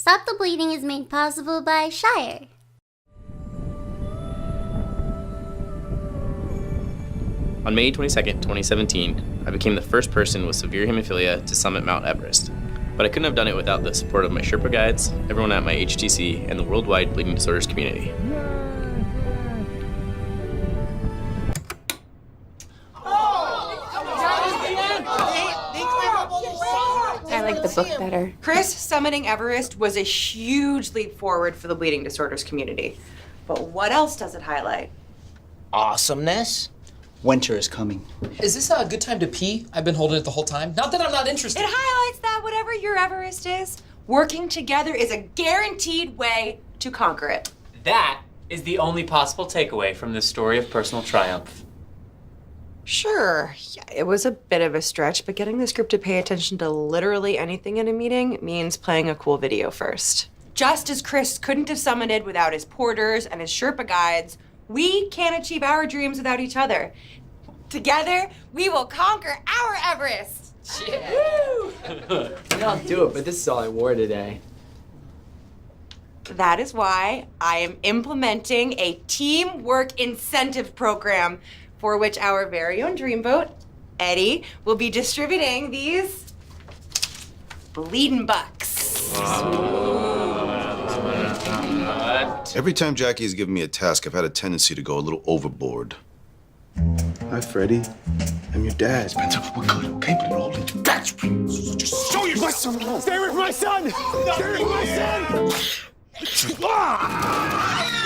Stop the Bleeding is made possible by Shire. On May 22nd, 2017, I became the first person with severe hemophilia to summit Mount Everest. But I couldn't have done it without the support of my Sherpa guides, everyone at my HTC, and the worldwide bleeding disorders community. I like the book better. Chris summiting Everest was a huge leap forward for the bleeding disorders community. But what else does it highlight? Awesomeness. Winter is coming. Is this a good time to pee? I've been holding it the whole time. Not that I'm not interested. It highlights that whatever your Everest is, working together is a guaranteed way to conquer it. That is the only possible takeaway from this story of personal triumph. Sure, yeah, it was a bit of a stretch, but getting this group to pay attention to literally anything in a meeting means playing a cool video first. Just as Chris couldn't have summited without his porters and his Sherpa guides, we can't achieve our dreams without each other. Together, we will conquer our Everest! Yeah. I'll do it, but this is all I wore today. That is why I am implementing a teamwork incentive program for which our very own dreamboat, Eddie, will be distributing these bleeding bucks. Every time Jackie has given me a task, I've had a tendency to go a little overboard. Hi, Freddie. I'm your dad. Spencer, we're good, okay? But it all into batch. Just show yourself. Stay with my son! Stay with my son!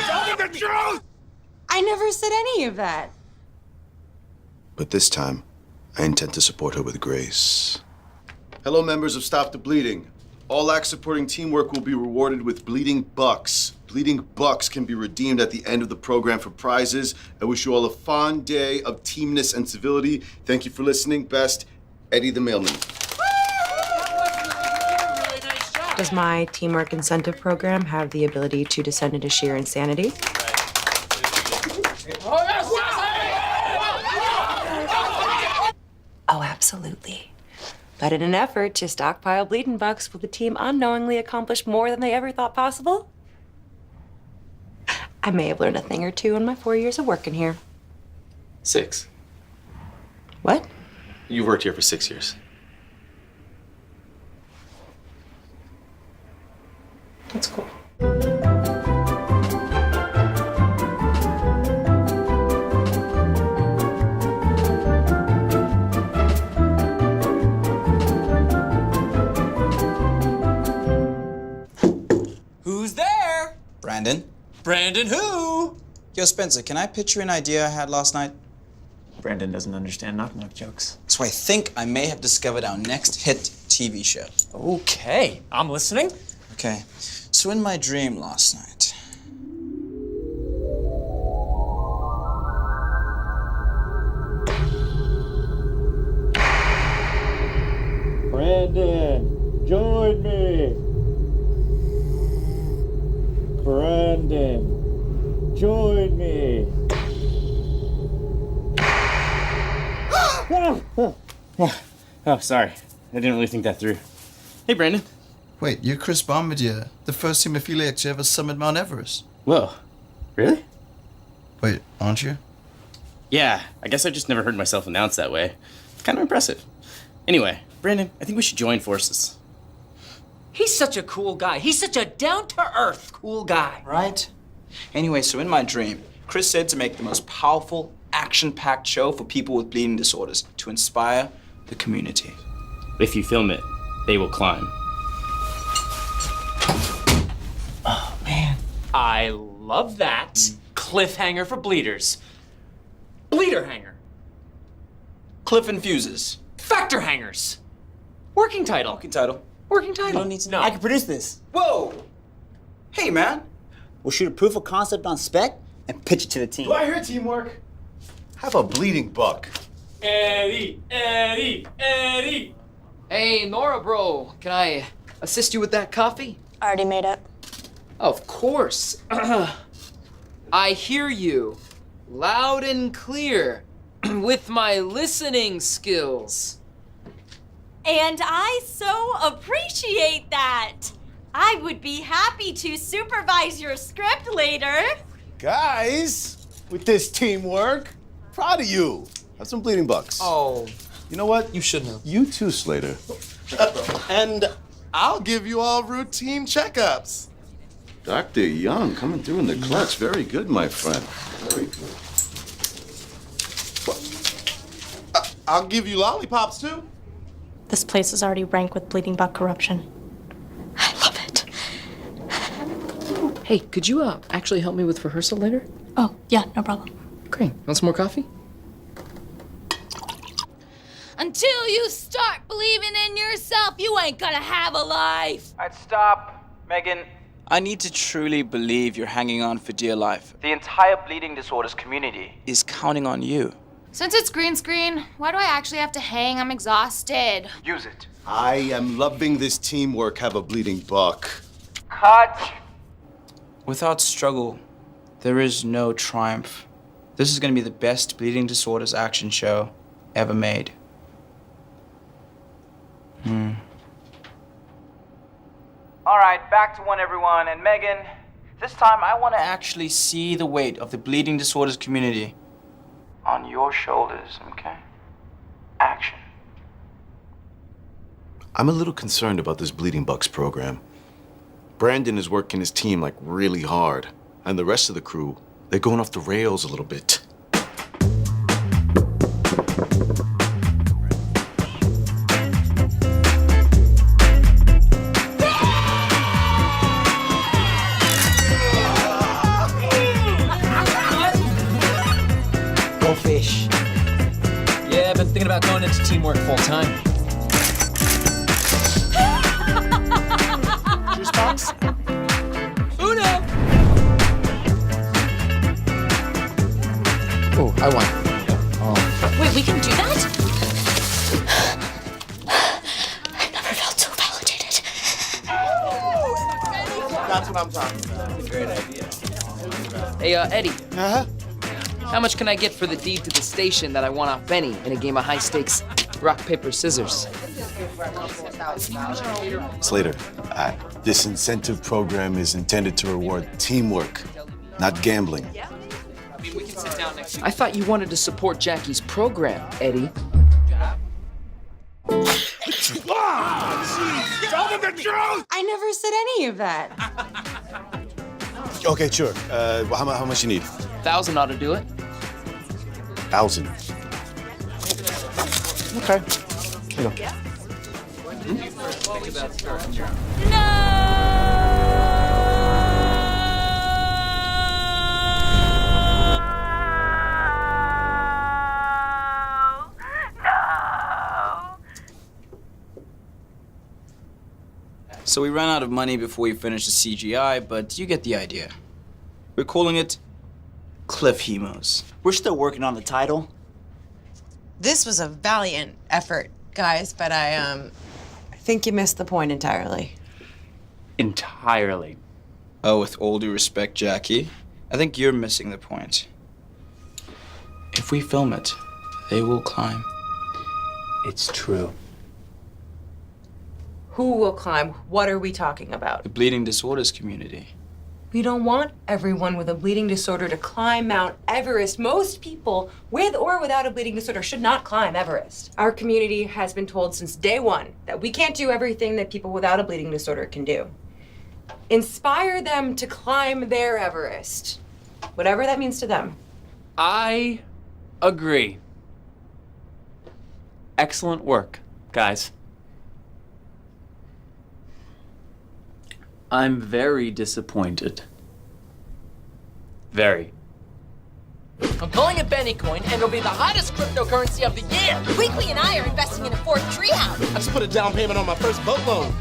Tell me the truth! I never said any of that. But this time, I intend to support her with grace. Hello, members of Stop the Bleeding. All acts supporting teamwork will be rewarded with bleeding bucks. Bleeding bucks can be redeemed at the end of the program for prizes. I wish you all a fond day of teamness and civility. Thank you for listening. Best, Eddie the Mailman. Does my teamwork incentive program have the ability to descend into sheer insanity? Oh, absolutely. But in an effort to stockpile bleeding bucks, will the team unknowingly accomplish more than they ever thought possible? I may have learned a thing or two in my 4 years of working here. 6. What? You've worked here for 6 years. That's cool. Who's there? Brandon? Brandon who? Yo, Spencer, can I pitch you an idea I had last night? Brandon doesn't understand knock-knock jokes. So I think I may have discovered our next hit TV show. Okay, I'm listening. Okay, so in my dream last night... Brandon, join me. Brandon, join me. Oh, sorry. I didn't really think that through. Hey, Brandon. Wait, you're Chris Bombardier, the first hemophiliac to ever summit Mount Everest. Whoa. Really? Wait, aren't you? Yeah, I guess I just never heard myself announced that way. It's kind of impressive. Anyway, Brandon, I think we should join forces. He's such a cool guy. He's such a down-to-earth cool guy. Right? Anyway, so in my dream, Chris said to make the most powerful, action-packed show for people with bleeding disorders to inspire the community. If you film it, they will climb. Oh, man. I love that. Cliffhanger for bleeders. Bleeder hanger. Cliff infuses. Factor hangers. Working title. Working title. Working title. You don't need to No. I can produce this. Whoa! Hey, man. We'll shoot a proof of concept on spec and pitch it to the team. Do I hear teamwork? Have a bleeding buck. Eddie, Eddie, Eddie. Hey, Nora, bro. Can I assist you with that coffee? Already made it. Of course. I hear you loud and clear with my listening skills. And I so appreciate that. I would be happy to supervise your script later. Guys, with this teamwork, proud of you. Have some bleeding bucks. Oh, You know what? you shouldn't have. You too, Slater. And I'll give you all routine checkups. Dr. Young coming through in the clutch. Very good, my friend. Very good. I'll give you lollipops too. This place is already rank with bleeding buck corruption. I love it. Hey, could you actually help me with rehearsal later? Oh, yeah, no problem. Great. Want some more coffee? Until you start believing in yourself, you ain't gonna have a life. All right, stop. Megan, I need to truly believe you're hanging on for dear life. The entire bleeding disorders community is counting on you. Since it's green screen, why do I actually have to hang? I'm exhausted. Use it. I am loving this teamwork. Have a bleeding buck. Cut! Without struggle, there is no triumph. This is going to be the best bleeding disorders action show ever made. All right, back to one, everyone. And Megan, this time I want to actually see the weight of the bleeding disorders community on your shoulders, okay? Action. I'm a little concerned about this Bleeding Bucks program. Brandon is working his team like really hard, and the rest of the crew, they're going off the rails a little bit. Go fish. Yeah, I've been thinking about going into teamwork full time. Juice box? Uno! Oh, I want. Wait, we can do that? I've never felt so validated. That's what I'm talking about. Great idea. Hey, Eddie, Uh-huh. how much can I get for the deed to the station that I won off Benny in a game of high stakes rock, paper, scissors? Slater, this incentive program is intended to reward teamwork, not gambling. I thought you wanted to support Jackie's program, Eddie. I never said any of that. Okay, sure. How much you need? 1,000 ought to do it. 1,000. Okay. Here you go. So we ran out of money before we finished the CGI, but you get the idea. We're calling it Cliff Hemos. We're still working on the title. This was a valiant effort, guys, but I think you missed the point entirely. Entirely. Oh, with all due respect, Jackie, I think you're missing the point. If we film it, they will climb. It's true. Who will climb? What are we talking about? The bleeding disorders community. We don't want everyone with a bleeding disorder to climb Mount Everest. Most people with or without a bleeding disorder should not climb Everest. Our community has been told since day one that we can't do everything that people without a bleeding disorder can do. Inspire them to climb their Everest, whatever that means to them. I agree. Excellent work, guys. I'm very disappointed. Very. I'm calling it Benny Coin, and it'll be the hottest cryptocurrency of the year. Weekly and I are investing in a fourth treehouse. I just put a down payment on my first boat loan.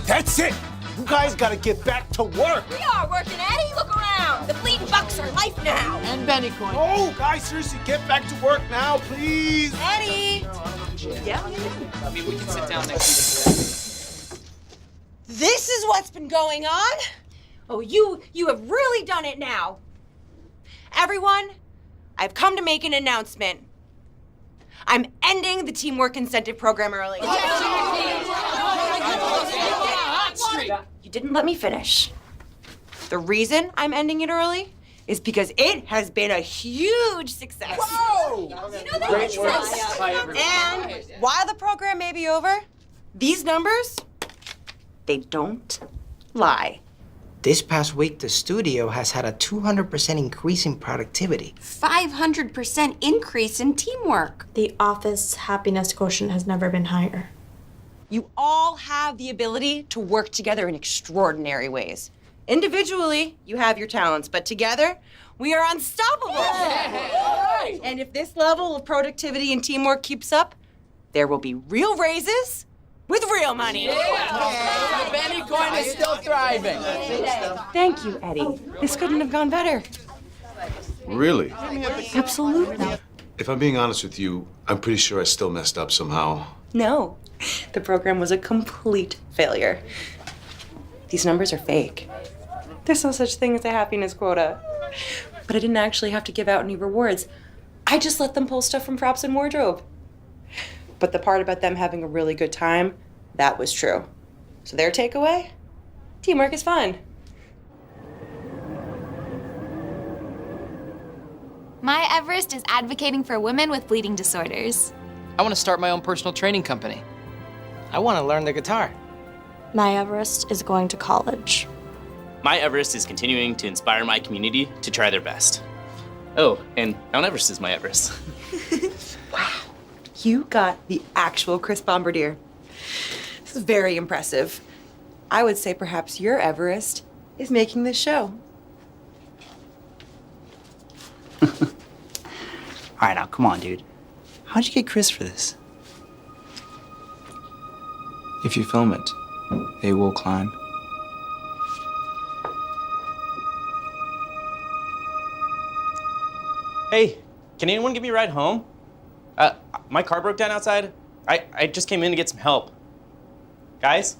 That's it! You guys gotta get back to work! We are working, Eddie. Look around. The bleeding bucks are life now. And Benny Coin. Oh, guys, seriously, get back to work now, please! Eddie. I mean, we can sit down next to the This is what's been going on? Oh, you have really done it now. Everyone, I've come to make an announcement. I'm ending the teamwork incentive program early. You didn't let me finish. The reason I'm ending it early is because it has been a huge success. Whoa! Great work. And while the program may be over, these numbers, they don't lie. This past week, the studio has had a 200% increase in productivity. 500% increase in teamwork. The office happiness quotient has never been higher. You all have the ability to work together in extraordinary ways. Individually, you have your talents, but together, we are unstoppable. And if this level of productivity and teamwork keeps up, there will be real raises with real money. The Benny coin is still thriving. Thank you, Eddie. This couldn't have gone better. Really? Absolutely. If I'm being honest with you, I'm pretty sure I still messed up somehow. No, the program was a complete failure. These numbers are fake. There's no such thing as a happiness quota. But I didn't actually have to give out any rewards. I just let them pull stuff from props and wardrobe. But the part about them having a really good time, that was true. So their takeaway? Teamwork is fun. My Everest is advocating for women with bleeding disorders. I want to start my own personal training company. I want to learn the guitar. My Everest is going to college. My Everest is continuing to inspire my community to try their best. Oh, and Mount Everest is my Everest. Wow. You got the actual Chris Bombardier. This is very impressive. I would say perhaps your Everest is making this show. All right, now, come on, dude. How'd you get Chris for this? If you film it, they will climb. Hey, can anyone give me a ride home? My car broke down outside. I just came in to get some help. Guys?